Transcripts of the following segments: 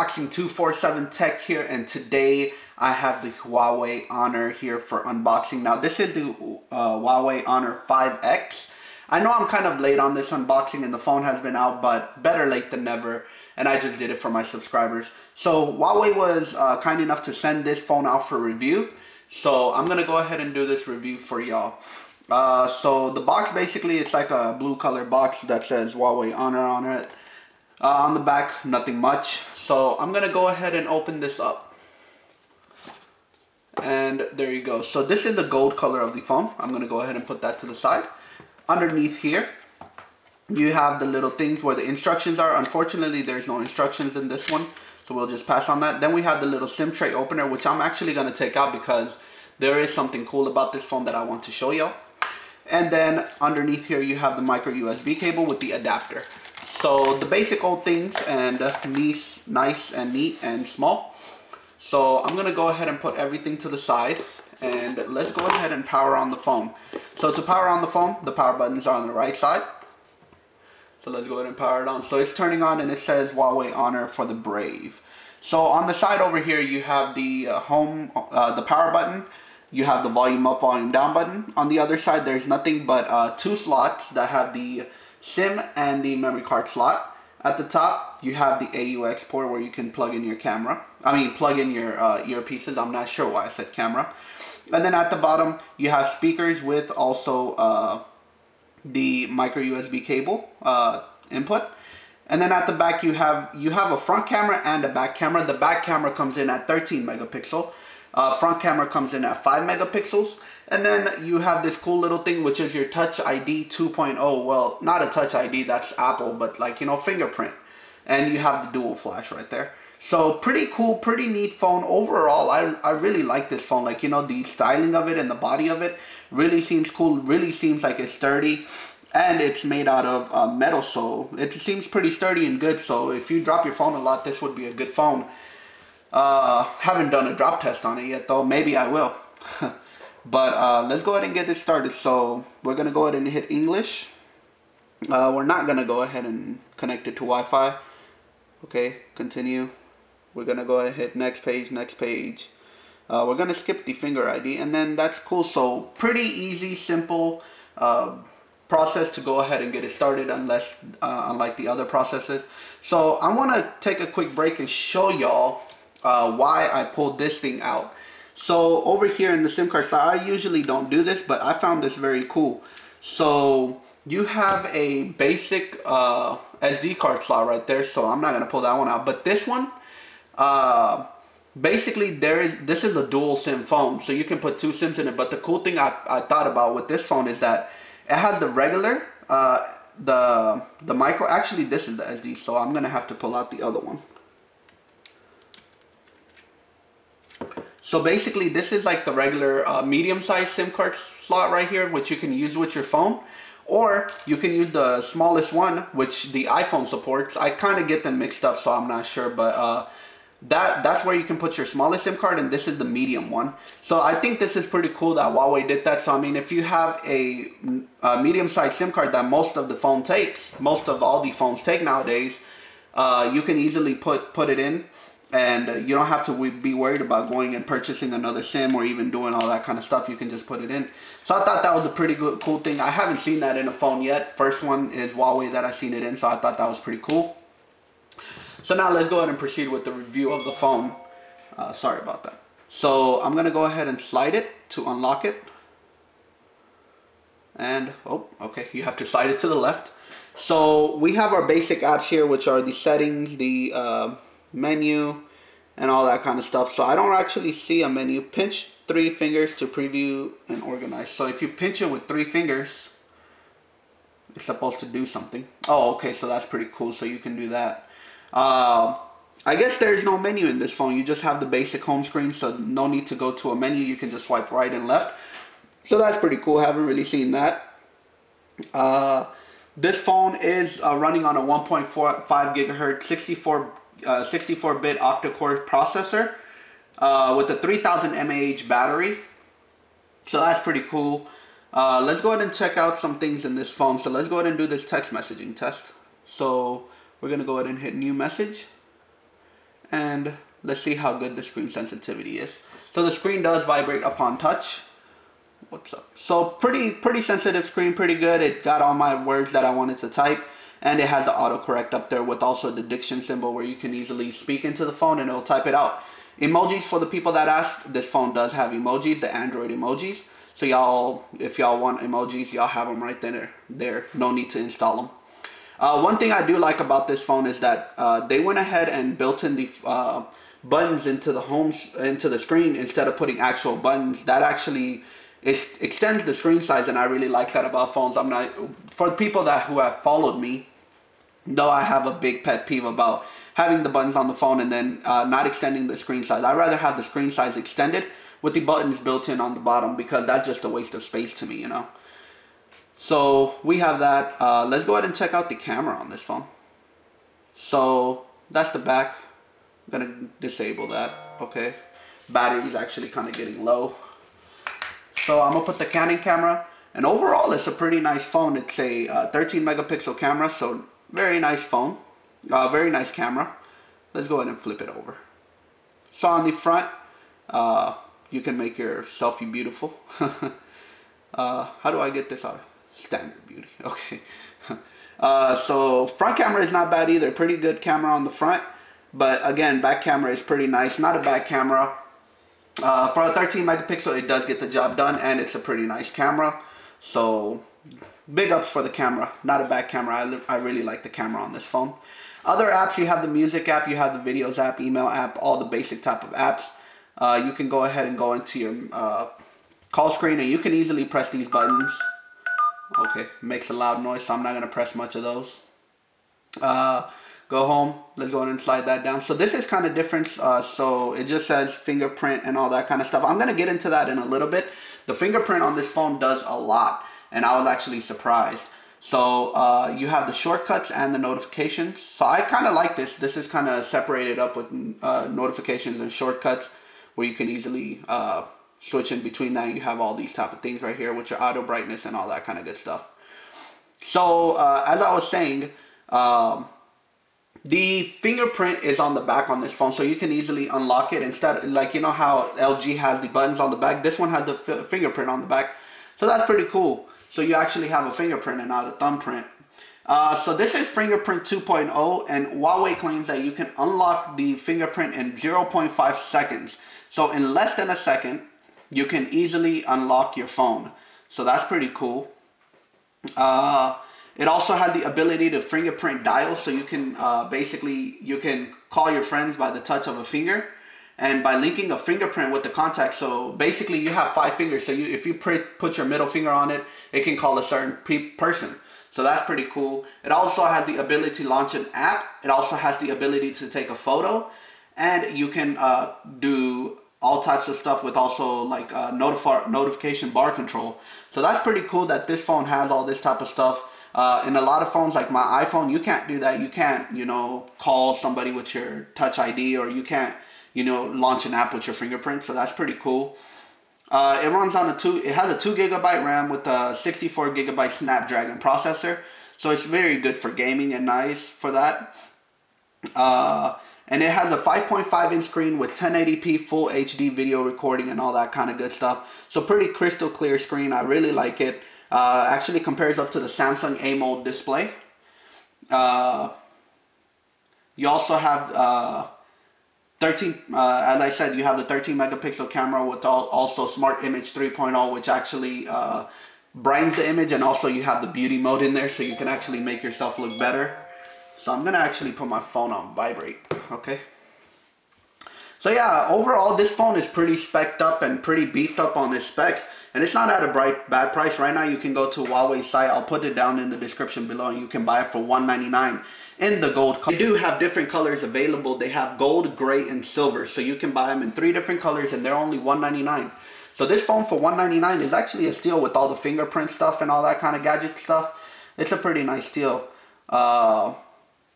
Unboxing 247 Tech here, and today I have the Huawei Honor here for unboxing. Now this is the Huawei Honor 5X. I know I'm kind of late on this unboxing and the phone has been out, but better late than never, and I just did it for my subscribers. So Huawei was kind enough to send this phone out for review, so I'm gonna go ahead and do this review for y'all. So the box, basically it's like a blue color box that says Huawei Honor on it. On the back, nothing much. So I'm gonna go ahead and open this up. And there you go. So this is the gold color of the phone. I'm gonna go ahead and put that to the side. Underneath here, you have the little things where the instructions are. Unfortunately, there's no instructions in this one, so we'll just pass on that. Then we have the little SIM tray opener, which I'm actually gonna take out because there is something cool about this phone that I want to show y'all. And then underneath here, you have the micro USB cable with the adapter. So the basic old things, and nice and neat and small. So I'm gonna go ahead and put everything to the side, and let's go ahead and power on the phone. So to power on the phone, the power buttons are on the right side. So let's go ahead and power it on. So it's turning on and it says Huawei Honor for the Brave. So on the side over here, you have the the power button. You have the volume up, volume down button. On the other side, there's nothing but two slots that have the SIM and the memory card slot. At the top, you have the AUX port where you can plug in your camera. Plug in your earpieces. I'm not sure why I said camera. And then at the bottom, you have speakers with also the micro USB cable input. And then at the back, you have a front camera and a back camera. The back camera comes in at 13 megapixel. Front camera comes in at 5 megapixels. And then you have this cool little thing, which is your Touch ID 2.0. Well, not a Touch ID, that's Apple, but like, you know, fingerprint. And you have the dual flash right there. So pretty cool, pretty neat phone. Overall, I really like this phone. Like, you know, the styling of it and the body of it really seems cool. Really seems like it's sturdy. And it's made out of metal, so it seems pretty sturdy and good. So if you drop your phone a lot, this would be a good phone. Haven't done a drop test on it yet though. Maybe I will. But let's go ahead and get this started. So we're gonna go ahead and hit English. We're not gonna go ahead and connect it to Wi-Fi. Okay, continue. We're gonna go ahead and hit next page, next page. We're gonna skip the finger ID, and then that's cool. So pretty easy, simple process to go ahead and get it started, unlike the other processes. So I want to take a quick break and show y'all why I pulled this thing out. So over here in the SIM card slot, I usually don't do this, but I found this very cool. So you have a basic SD card slot right there, so I'm not going to pull that one out. But this one, basically this is a dual SIM phone, so you can put two SIMs in it. But the cool thing I thought about with this phone is that it has the regular, the micro. Actually, this is the SD, so I'm going to have to pull out the other one. So basically, this is like the regular medium-sized SIM card slot right here, which you can use with your phone. Or you can use the smallest one, which the iPhone supports. I kind of get them mixed up, so I'm not sure. But that's where you can put your smallest SIM card, and this is the medium one. So I think this is pretty cool that Huawei did that. So I mean, if you have a medium-sized SIM card that most of all the phones take nowadays, you can easily put it in. And you don't have to be worried about going and purchasing another SIM or even doing all that kind of stuff. You can just put it in. So I thought that was a pretty cool thing. I haven't seen that in a phone yet. First one is Huawei that I've seen it in, so I thought that was pretty cool. So now let's go ahead and proceed with the review of the phone. Sorry about that. So I'm going to go ahead and slide it to unlock it. And, oh, okay, you have to slide it to the left. So we have our basic apps here, which are the settings, the menu, and all that kind of stuff. So I don't actually see a menu. Pinch 3 fingers to preview and organize. So if you pinch it with 3 fingers, it's supposed to do something. Oh, okay, so that's pretty cool. So you can do that. I guess there's no menu in this phone. You just have the basic home screen, so no need to go to a menu. You can just swipe right and left. So that's pretty cool. Haven't really seen that. This phone is running on a 1.45 gigahertz 64-bit octa-core processor with a 3000 mAh battery. So that's pretty cool. Let's go ahead and check out some things in this phone. So let's go ahead and do this text messaging test. So we're going to go ahead and hit new message. and let's see how good the screen sensitivity is. So the screen does vibrate upon touch. What's up? So pretty sensitive screen, pretty good. It got all my words that I wanted to type, and it has the autocorrect up there with also the diction symbol where you can easily speak into the phone and it'll type it out. Emojis, for the people that asked, this phone does have emojis, the Android emojis. So y'all, if y'all want emojis, y'all have them right there. No need to install them. One thing I do like about this phone is that they went ahead and built in the buttons into the screen instead of putting actual buttons. That actually extends the screen size, and I really like that about phones. For the people who have followed me, know I have a big pet peeve about having the buttons on the phone and then not extending the screen size. I'd rather have the screen size extended with the buttons built in on the bottom, because that's just a waste of space to me, you know. So we have that. Let's go ahead and check out the camera on this phone. So that's the back. I'm gonna disable that. Okay, battery is actually kind of getting low. So I'm gonna put the Canon camera, and overall it's a pretty nice phone. It's a 13 megapixel camera, so very nice phone, very nice camera. Let's go ahead and flip it over. So on the front, you can make your selfie beautiful. How do I get this out? Standard beauty. Okay. So front camera is not bad either. Pretty good camera on the front, but again, back camera is pretty nice. Not a bad camera. For a 13 megapixel, it does get the job done, and it's a pretty nice camera. So big ups for the camera. Not a bad camera. I really like the camera on this phone. Other apps, you have the music app, you have the videos app, email app, all the basic type of apps. You can go ahead and go into your call screen, and you can easily press these buttons. Okay, makes a loud noise, so I'm not going to press much of those. Go home. Let's go ahead and slide that down. So this is kind of different. So it just says fingerprint and all that kind of stuff. I'm going to get into that in a little bit. The fingerprint on this phone does a lot, and I was actually surprised. So you have the shortcuts and the notifications. So I kind of like this. This is kind of separated up with notifications and shortcuts, where you can easily switch in between that. You have all these type of things right here with your auto brightness and all that kind of good stuff. So as I was saying, the fingerprint is on the back on this phone, so you can easily unlock it. Instead, like, you know how LG has the buttons on the back, this one has the fingerprint on the back. So that's pretty cool. So you actually have a fingerprint and not a thumbprint. So this is fingerprint 2.0, and Huawei claims that you can unlock the fingerprint in 0.5 seconds. So in less than a second, you can easily unlock your phone. So that's pretty cool. It also has the ability to fingerprint dial, so you can basically, you can call your friends by the touch of a finger, and by linking a fingerprint with the contact. So basically you have 5 fingers, so if you put your middle finger on it, it can call a certain person. So that's pretty cool. It also has the ability to launch an app. It also has the ability to take a photo, and you can do all types of stuff with also like notification bar control. So that's pretty cool that this phone has all this type of stuff. In a lot of phones like my iPhone, you can't do that. You can't, you know, call somebody with your Touch ID, or you can't, you know, launch an app with your fingerprint. So that's pretty cool. It runs on it has a 2 GB RAM with a 64 GB Snapdragon processor. So it's very good for gaming and nice for that. And it has a 5.5 inch screen with 1080p full HD video recording and all that kind of good stuff. So pretty crystal clear screen. I really like it. Actually compares up to the Samsung AMOLED display. You also have 13, as I said, you have the 13 megapixel camera with also Smart Image 3.0, which actually brightens the image, and also you have the beauty mode in there, so you can actually make yourself look better. So I'm gonna actually put my phone on vibrate. Okay. So yeah, overall this phone is pretty spec'd up and pretty beefed up on its specs. And it's not at a bad price. Right now you can go to Huawei's site. I'll put it down in the description below, and you can buy it for $199 in the gold color. They do have different colors available. They have gold, gray, and silver. So you can buy them in 3 different colors, and they're only $199. So this phone for $199 is actually a steal with all the fingerprint stuff and all that kind of gadget stuff. It's a pretty nice deal.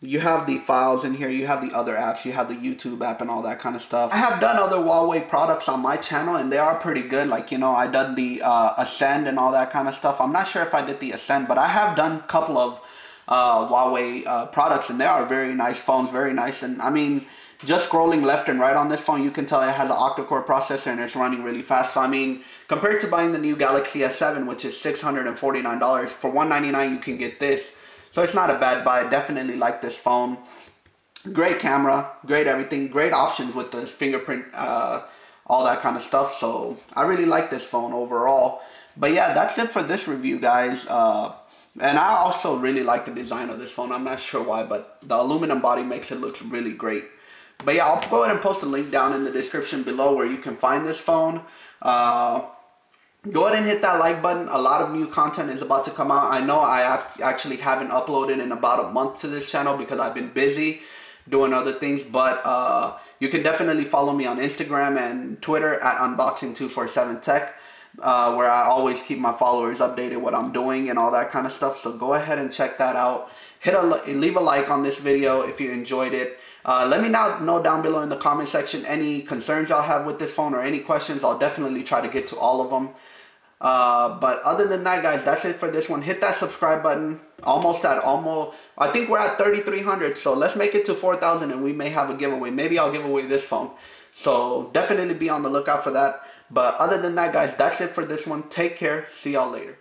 You have the files in here, you have the other apps, you have the YouTube app and all that kind of stuff. I have done other Huawei products on my channel, and they are pretty good. Like, you know, I done the Ascend and all that kind of stuff. I'm not sure if I did the Ascend, but I have done a couple of Huawei products, and they are very nice phones, very nice. And I mean, just scrolling left and right on this phone, you can tell it has an octa-core processor and it's running really fast. So I mean, compared to buying the new Galaxy S7, which is $649, for $199 you can get this. So it's not a bad buy. Definitely like this phone. Great camera, great everything, great options with the fingerprint, all that kind of stuff. So I really like this phone overall. But yeah, that's it for this review, guys. And I also really like the design of this phone. I'm not sure why, but the aluminum body makes it look really great. But yeah, I'll go ahead and post a link down in the description below where you can find this phone. Go ahead and hit that like button. A lot of new content is about to come out. I know I actually haven't uploaded in about a month to this channel because I've been busy doing other things. But you can definitely follow me on Instagram and Twitter at unboxing247tech. Where I always keep my followers updated what I'm doing and all that kind of stuff. So go ahead and check that out. Leave a like on this video if you enjoyed it. Let me know down below in the comment section any concerns y'all have with this phone or any questions. I'll definitely try to get to all of them. But other than that, guys, that's it for this one. Hit that subscribe button. I think we're at 3,300. So let's make it to 4,000 and we may have a giveaway. Maybe I'll give away this phone. So definitely be on the lookout for that. But other than that, guys, that's it for this one. Take care. See y'all later.